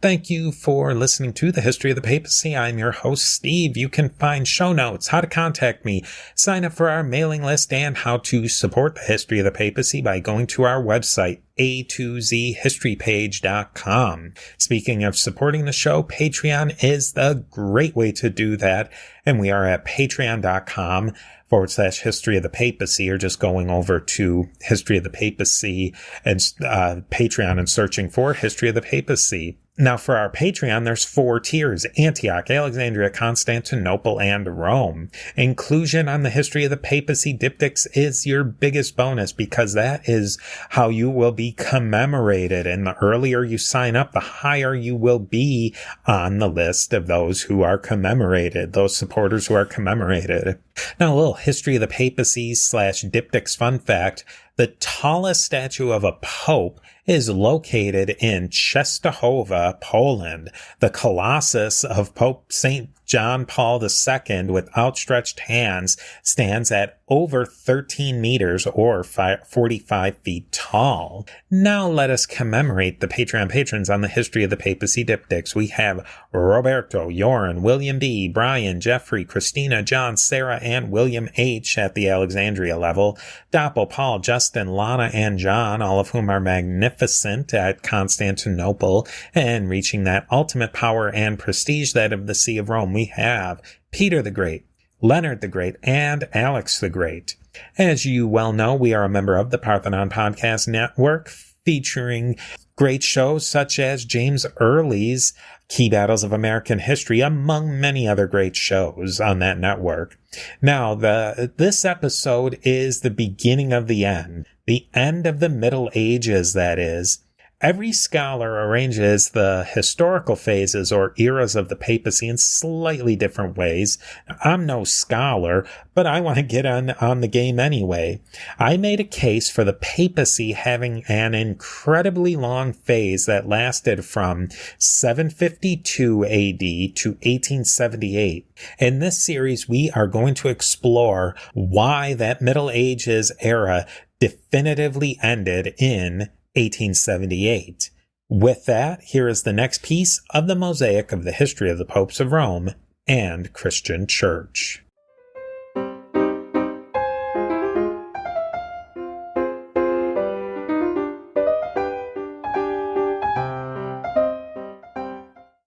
Thank you for listening to The History of the Papacy. I'm your host, Steve. You can find show notes, how to contact me, sign up for our mailing list, and how to support The History of the Papacy by going to our website, a2zhistorypage.com. Speaking of supporting the show, Patreon is the great way to do that, and we are at patreon.com/History of the Papacy, or just going over to History of the Papacy and Patreon and searching for History of the Papacy. Now, for our Patreon, there's 4 tiers: Antioch, Alexandria, Constantinople, and Rome. Inclusion on the History of the Papacy Diptychs is your biggest bonus, because that is how you will be commemorated. And the earlier you sign up, the higher you will be on the list of those who are commemorated, those supporters who are commemorated. Now, a little History of the Papacy /Diptychs fun fact. The tallest statue of a pope is located in Częstochowa, Poland. The Colossus of Pope St. John Paul II with outstretched hands stands at over 13 meters or 45 feet tall. Now let us commemorate the Patreon patrons on the History of the Papacy Diptychs. We have Roberto, Joran, William B., Brian, Jeffrey, Christina, John, Sarah, and William H. at the Alexandria level, Doppel, Paul, Justin, Lana, and John, all of whom are magnificent at Constantinople and reaching that ultimate power and prestige, that of the See of Rome. We have Peter the Great, Leonard the Great, and Alex the Great. As you well know, we are a member of the Parthenon Podcast Network, featuring great shows such as James Early's Key Battles of American History, among many other great shows on that network. Now, this episode is the beginning of the end of the Middle Ages, that is. Every scholar arranges the historical phases or eras of the papacy in slightly different ways. I'm no scholar, but I want to get on the game anyway. I made a case for the papacy having an incredibly long phase that lasted from 752 AD to 1878. In this series, we are going to explore why that Middle Ages era definitively ended in 1878. With that, here is the next piece of the mosaic of the history of the popes of Rome and Christian Church.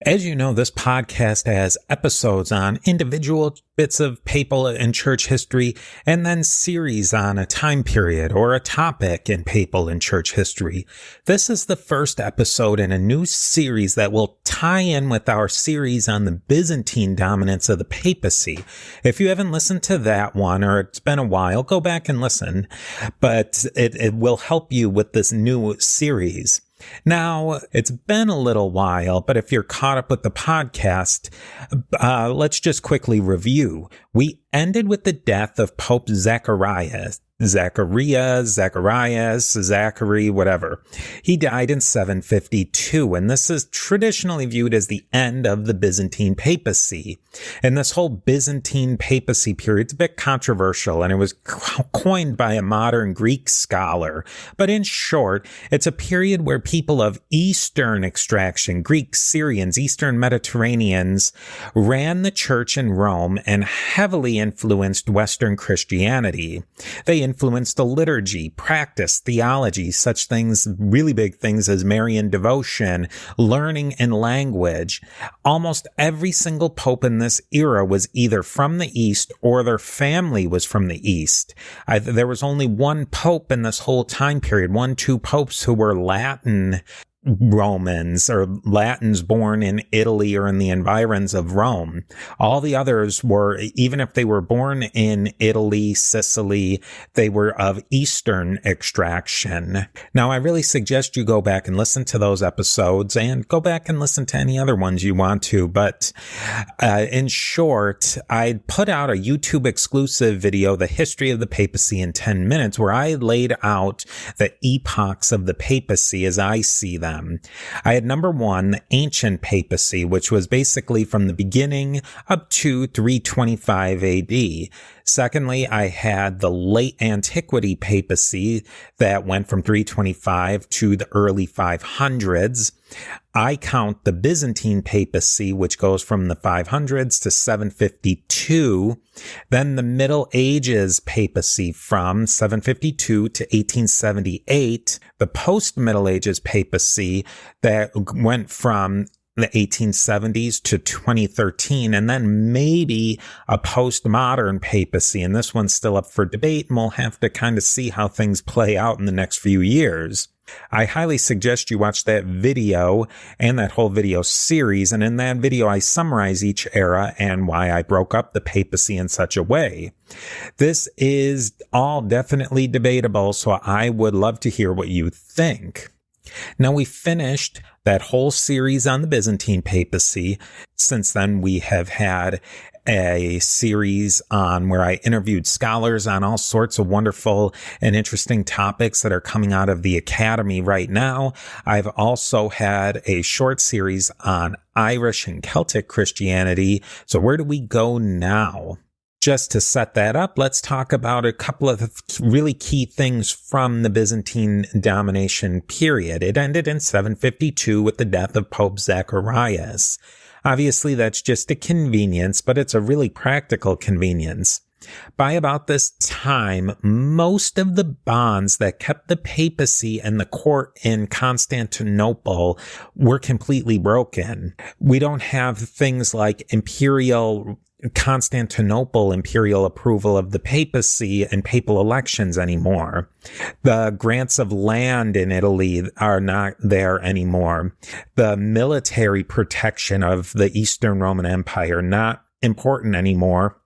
As you know, this podcast has episodes on individual bits of papal and church history, and then series on a time period or a topic in papal and church history. This is the first episode in a new series that will tie in with our series on the Byzantine dominance of the papacy. If you haven't listened to that one, or it's been a while, go back and listen, but it will help you with this new series. Now, it's been a little while, but if you're caught up with the podcast, let's just quickly review. We ended with the death of Pope Zacharias, Zachary, whatever. He died in 752, and this is traditionally viewed as the end of the Byzantine papacy. And this whole Byzantine papacy period is a bit controversial, and it was coined by a modern Greek scholar. But in short, it's a period where people of Eastern extraction, Greeks, Syrians, Eastern Mediterraneans, ran the church in Rome and heavily influenced Western Christianity. They influenced the liturgy, practice, theology, such things, really big things as Marian devotion, learning, and language. Almost every single pope in this era was either from the East or their family was from the East. There was only one pope in this whole time period, 2 popes who were Latin Romans or Latins born in Italy or in the environs of Rome. All the others were, even if they were born in Italy, Sicily, they were of Eastern extraction. Now, I really suggest you go back and listen to those episodes, and go back and listen to any other ones you want to. But in short, I put out a YouTube exclusive video, The History of the Papacy in 10 Minutes, where I laid out the epochs of the papacy as I see them. I had number 1, ancient papacy, which was basically from the beginning up to 325 AD. Secondly, I had the late antiquity papacy that went from 325 to the early 500s. I count the Byzantine papacy, which goes from the 500s to 752. Then the Middle Ages papacy from 752 to 1878. The post-Middle Ages papacy that went from the 1870s to 2013, and then maybe a postmodern papacy. And this one's still up for debate, and we'll have to kind of see how things play out in the next few years. I highly suggest you watch that video and that whole video series. And in that video, I summarize each era and why I broke up the papacy in such a way. This is all definitely debatable, so I would love to hear what you think. Now, we finished that whole series on the Byzantine papacy. Since then, we have had a series on where I interviewed scholars on all sorts of wonderful and interesting topics that are coming out of the academy right now. I've also had a short series on Irish and Celtic Christianity. So where do we go now? Just to set that up, let's talk about a couple of really key things from the Byzantine domination period. It ended in 752 with the death of Pope Zacharias. Obviously, that's just a convenience, but it's a really practical convenience. By about this time, most of the bonds that kept the papacy and the court in Constantinople were completely broken. We don't have things like Constantinople imperial approval of the papacy and papal elections anymore. The grants of land in Italy are not there anymore. The military protection of the Eastern Roman Empire, not important anymore.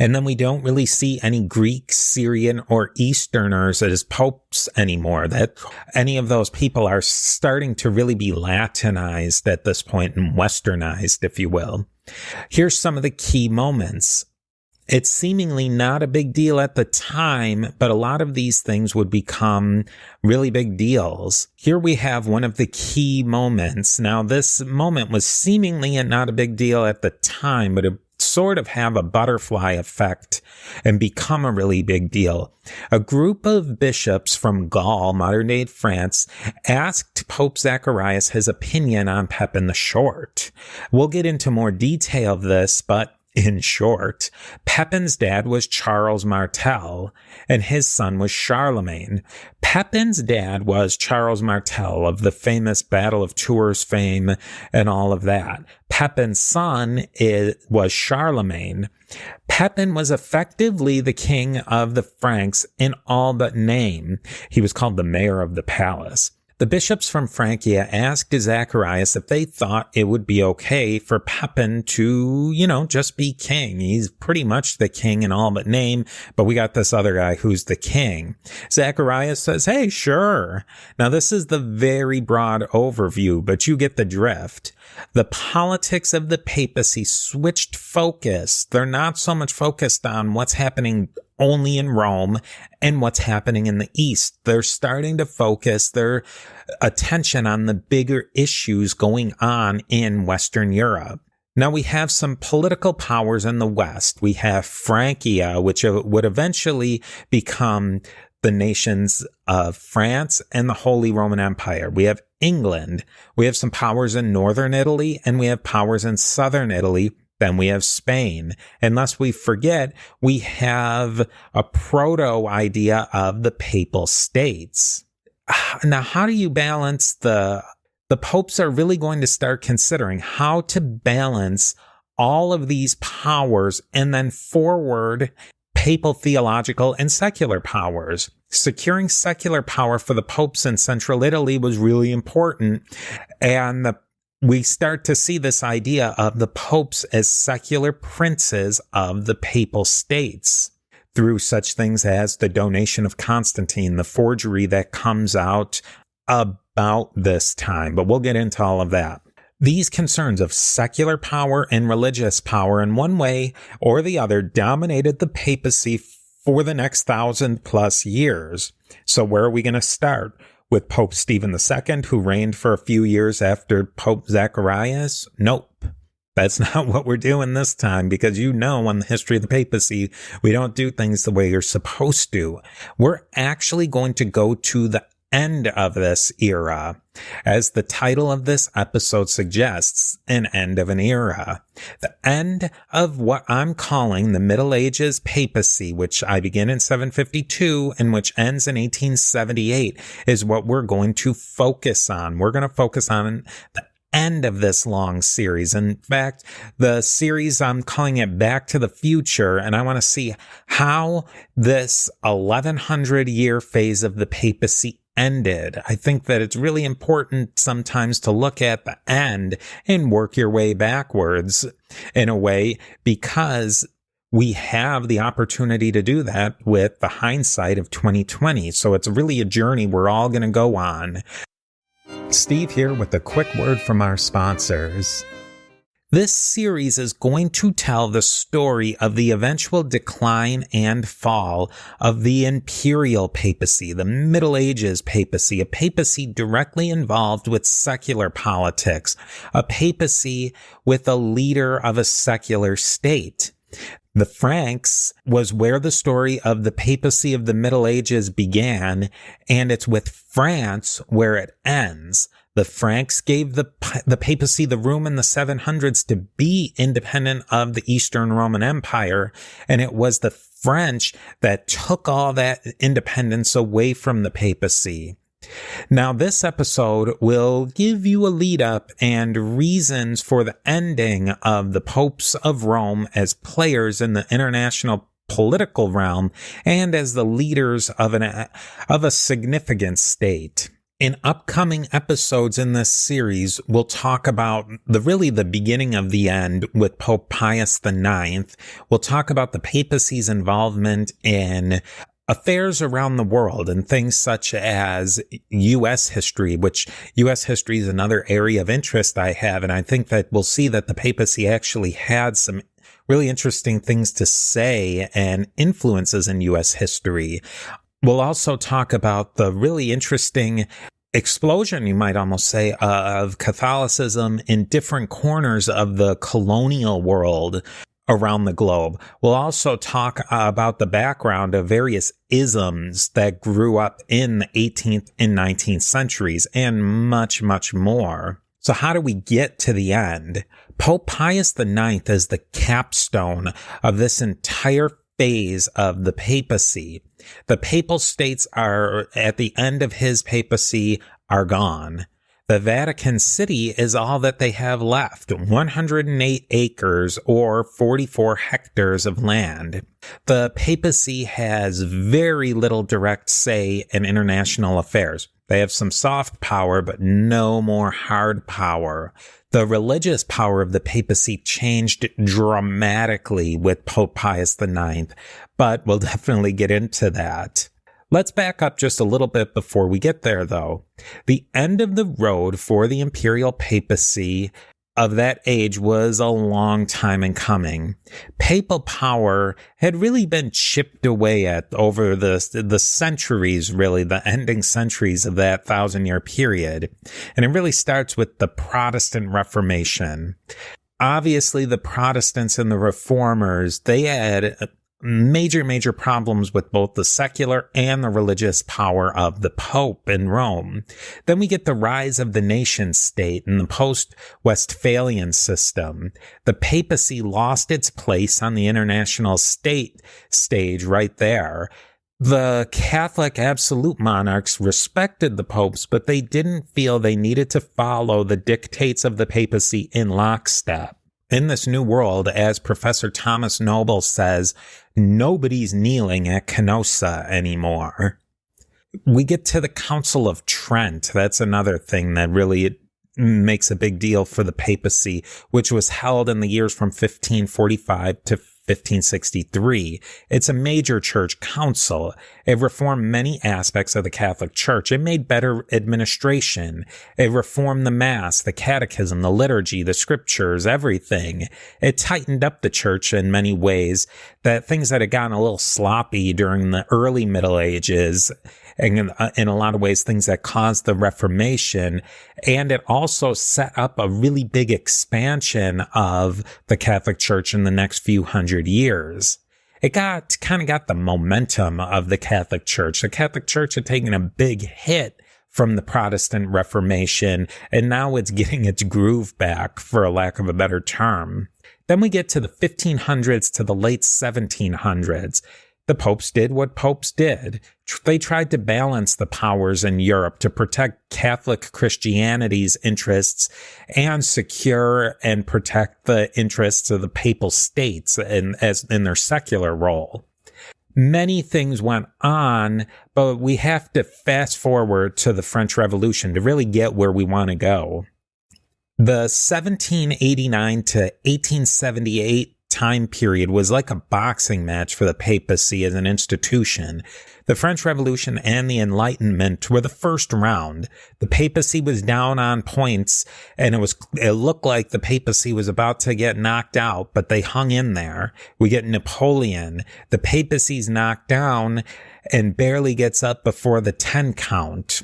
And then we don't really see any Greek, Syrian, or Easterners as popes anymore. That any of those people are starting to really be Latinized at this point and Westernized, if you will. Here's some of the key moments. It's seemingly not a big deal at the time, but a lot of these things would become really big deals. Here we have one of the key moments. Now, this moment was seemingly not a big deal at the time, but it sort of have a butterfly effect and become a really big deal. A group of bishops from Gaul, modern-day France, asked Pope Zacharias his opinion on Pepin the Short. We'll get into more detail of this, but in short, Pepin's dad was Charles Martel, and his son was Charlemagne. Pepin's dad was Charles Martel of the famous Battle of Tours fame and all of that. Pepin's son was Charlemagne. Pepin was effectively the king of the Franks in all but name. He was called the mayor of the palace. The bishops from Francia asked Zacharias if they thought it would be okay for Pepin to, just be king. He's pretty much the king in all but name, but we got this other guy who's the king. Zacharias says, hey, sure. Now, this is the very broad overview, but you get the drift. The politics of the papacy switched focus. They're not so much focused on what's happening only in Rome and what's happening in the East. They're starting to focus their attention on the bigger issues going on in Western Europe. Now we have some political powers in the West. We have Francia, which would eventually become the nations of France and the Holy Roman Empire. We have England. We have some powers in northern Italy, and we have powers in southern Italy. Then we have Spain. And lest we forget, we have a proto idea of the papal states. Now, how do you balance the popes are really going to start considering how to balance all of these powers and then forward papal theological and secular powers. Securing secular power for the popes in central Italy was really important. And we start to see this idea of the popes as secular princes of the papal states through such things as the donation of Constantine, the forgery that comes out about this time. But we'll get into all of that. These concerns of secular power and religious power in one way or the other dominated the papacy for the next 1,000+ years. So where are we going to start? With Pope Stephen II, who reigned for a few years after Pope Zacharias? Nope. That's not what we're doing this time, because on the history of the papacy, we don't do things the way you're supposed to. We're actually going to go to the end of this era. As the title of this episode suggests, an end of an era. The end of what I'm calling the Middle Ages papacy, which I begin in 752 and which ends in 1878, is what we're going to focus on. We're going to focus on the end of this long series. In fact, the series, I'm calling it Back to the Future, and I want to see how this 1100 year phase of the papacy ended. I think that it's really important sometimes to look at the end and work your way backwards in a way, because we have the opportunity to do that with the hindsight of 2020. So it's really a journey we're all going to go on. Steve here with a quick word from our sponsors. This series is going to tell the story of the eventual decline and fall of the imperial papacy, the Middle Ages papacy, a papacy directly involved with secular politics, a papacy with a leader of a secular state. The Franks was where the story of the papacy of the Middle Ages began, and it's with France where it ends. The Franks gave the papacy the room in the 700s to be independent of the Eastern Roman Empire, and it was the French that took all that independence away from the papacy. Now, this episode will give you a lead up and reasons for the ending of the popes of Rome as players in the international political realm and as the leaders of a significant state. In upcoming episodes in this series, we'll talk about the beginning of the end with Pope Pius IX. We'll talk about the papacy's involvement in affairs around the world and things such as U.S. history, which U.S. history is another area of interest I have. And I think that we'll see that the papacy actually had some really interesting things to say and influences in U.S. history. We'll also talk about the really interesting explosion, you might almost say, of Catholicism in different corners of the colonial world around the globe. We'll also talk about the background of various isms that grew up in the 18th and 19th centuries and much, much more. So how do we get to the end? Pope Pius IX is the capstone of this entire phase of the papacy. The papal states are, at the end of his papacy, are gone. The Vatican City is all that they have left, 108 acres or 44 hectares of land. The papacy has very little direct say in international affairs. They have some soft power, but no more hard power. The religious power of the papacy changed dramatically with Pope Pius IX, but we'll definitely get into that. Let's back up just a little bit before we get there, though. The end of the road for the imperial papacy of that age was a long time in coming. Papal power had really been chipped away at over the centuries, really, the ending centuries of that 1,000-year period. And it really starts with the Protestant Reformation. Obviously, the Protestants and the Reformers, they had major problems with both the secular and the religious power of the Pope in Rome. Then we get the rise of the nation state and the post-Westphalian system. The papacy lost its place on the international stage right there. The Catholic absolute monarchs respected the popes, but they didn't feel they needed to follow the dictates of the papacy in lockstep. In this new world, as Professor Thomas Noble says, nobody's kneeling at Canossa anymore. We get to the Council of Trent. That's another thing that really makes a big deal for the papacy, which was held in the years from 1545 to 1563. It's a major church council. It reformed many aspects of the Catholic Church. It made better administration. It reformed the Mass, the Catechism, the liturgy, the scriptures, everything. It tightened up the church in many ways, that things that had gotten a little sloppy during the early Middle Ages. and in a lot of ways, things that caused the Reformation. And it also set up a really big expansion of the Catholic Church in the next few hundred years. It kind of got the momentum of the Catholic Church. The Catholic Church had taken a big hit from the Protestant Reformation, and now it's getting its groove back, for a lack of a better term. Then we get to the 1500s to the late 1700s. The popes did what popes did. They tried to balance the powers in Europe to protect Catholic Christianity's interests and secure and protect the interests of the papal states in their secular role. Many things went on, but we have to fast forward to the French Revolution to really get where we want to go. The 1789 to 1878 time period was like a boxing match for the papacy as an institution. The French Revolution and the Enlightenment were the first round. The papacy was down on points, and it looked like the papacy was about to get knocked out, but they hung in there. We get Napoleon. The papacy's knocked down and barely gets up before the 10 count.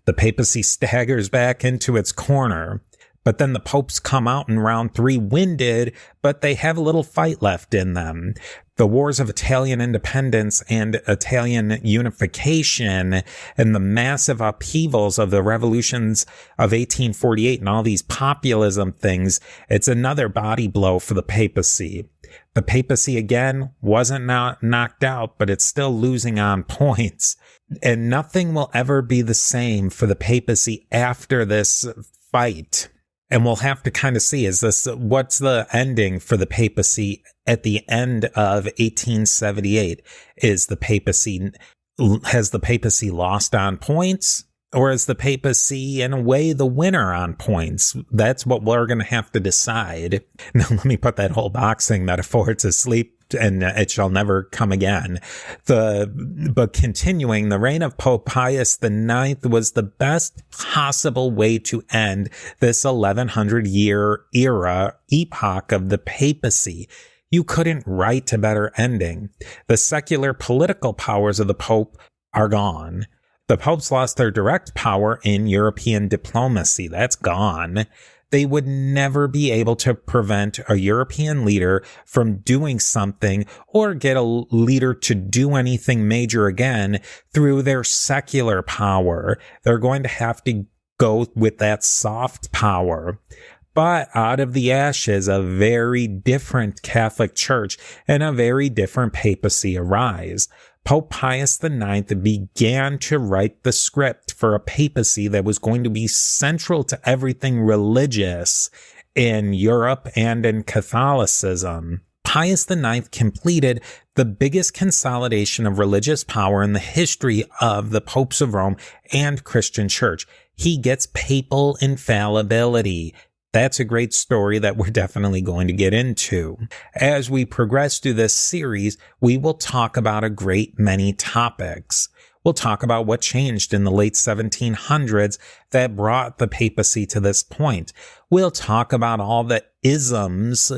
The papacy staggers back into its corner. But then the popes come out in round 3 winded, but they have a little fight left in them. The wars of Italian independence and Italian unification and the massive upheavals of the revolutions of 1848 and all these populism things, it's another body blow for the papacy. The papacy, again, wasn't knocked out, but it's still losing on points. And nothing will ever be the same for the papacy after this fight. And we'll have to kind of see, what's the ending for the papacy at the end of 1878? Has the papacy lost on points? Or is the papacy, in a way, the winner on points? That's what we're going to have to decide. Now, let me put that whole boxing metaphor to sleep, and it shall never come again. But continuing, the reign of Pope Pius IX was the best possible way to end this 1100-year epoch of the papacy. You couldn't write a better ending. The secular political powers of the Pope are gone. The popes lost their direct power in European diplomacy. That's gone. They would never be able to prevent a European leader from doing something or get a leader to do anything major again through their secular power. They're going to have to go with that soft power. But out of the ashes, a very different Catholic Church and a very different papacy arise. Pope Pius IX began to write the script for a papacy that was going to be central to everything religious in Europe and in Catholicism. Pius IX completed the biggest consolidation of religious power in the history of the popes of Rome and Christian Church. He gets papal infallibility. That's a great story that we're definitely going to get into. As we progress through this series, we will talk about a great many topics. We'll talk about what changed in the late 1700s that brought the papacy to this point. We'll talk about all the isms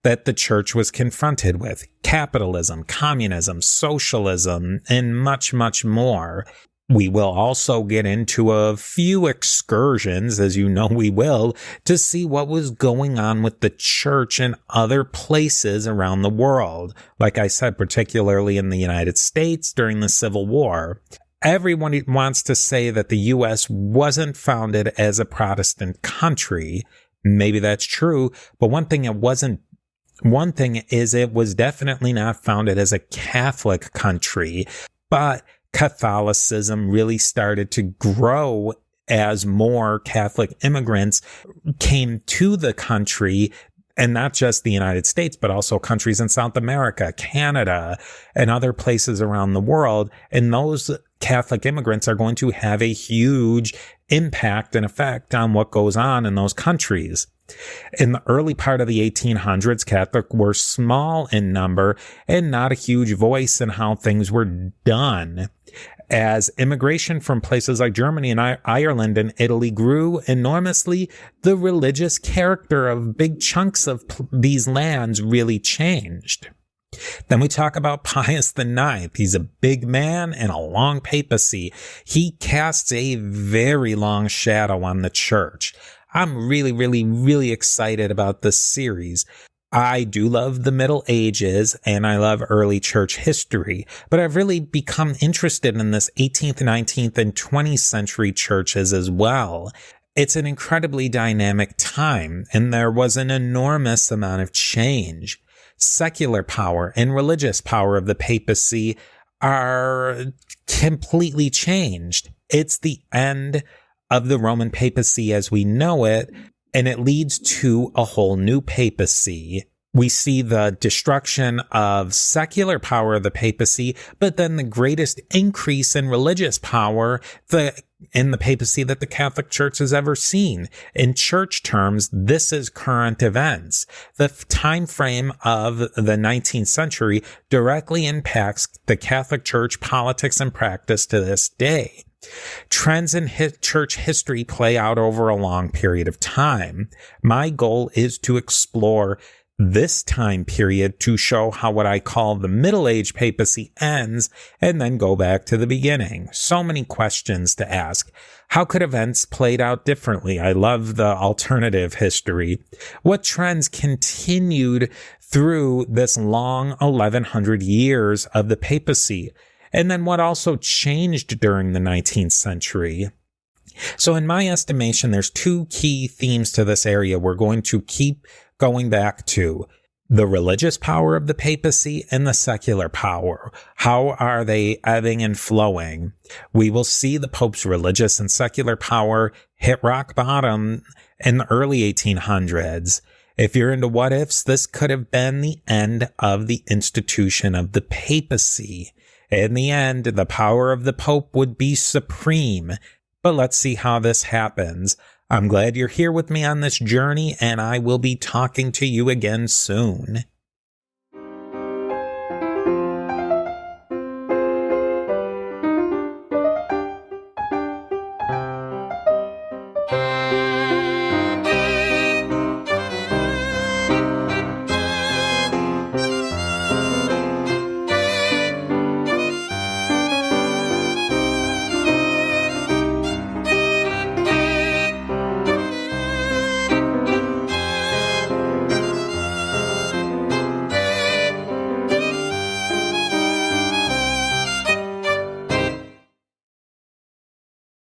that the church was confronted with: capitalism, communism, socialism, and much, much more. We will also get into a few excursions, as you know we will, to see what was going on with the church in other places around the world. Like I said, particularly in the United States during the Civil War. Everyone wants to say that the U.S. wasn't founded as a Protestant country. Maybe that's true, but one thing is it was definitely not founded as a Catholic country. But Catholicism really started to grow as more Catholic immigrants came to the country, and not just the United States, but also countries in South America, Canada, and other places around the world. And those Catholic immigrants are going to have a huge impact and effect on what goes on in those countries. In the early part of the 1800s, Catholics were small in number and not a huge voice in how things were done. As immigration from places like Germany and Ireland and Italy grew enormously, the religious character of big chunks of these lands really changed. Then we talk about Pius IX. He's a big man and a long papacy. He casts a very long shadow on the church. I'm really, really, really excited about this series. I do love the Middle Ages and I love early church history, but I've really become interested in this 18th, 19th, and 20th century churches as well. It's an incredibly dynamic time, and there was an enormous amount of change. Secular power and religious power of the papacy are completely changed. It's the end of the Roman papacy as we know it, and it leads to a whole new papacy. We see the destruction of secular power of the papacy, but then the greatest increase in religious power in the papacy that the Catholic Church has ever seen. In church terms, this is current events. The time frame of the 19th century directly impacts the Catholic Church politics and practice to this day. Trends in church history play out over a long period of time. My goal is to explore this time period to show how what I call the Middle Age papacy ends and then go back to the beginning. So many questions to ask. How could events played out differently? I love the alternative history. What trends continued through this long 1100 years of the papacy? And then what also changed during the 19th century? So in my estimation, there's two key themes to this area we're going to keep going back to: the religious power of the papacy and the secular power. How are they ebbing and flowing? We will see the Pope's religious and secular power hit rock bottom in the early 1800s. If you're into what ifs, this could have been the end of the institution of the papacy. In the end, the power of the Pope would be supreme. But let's see how this happens. I'm glad you're here with me on this journey, and I will be talking to you again soon.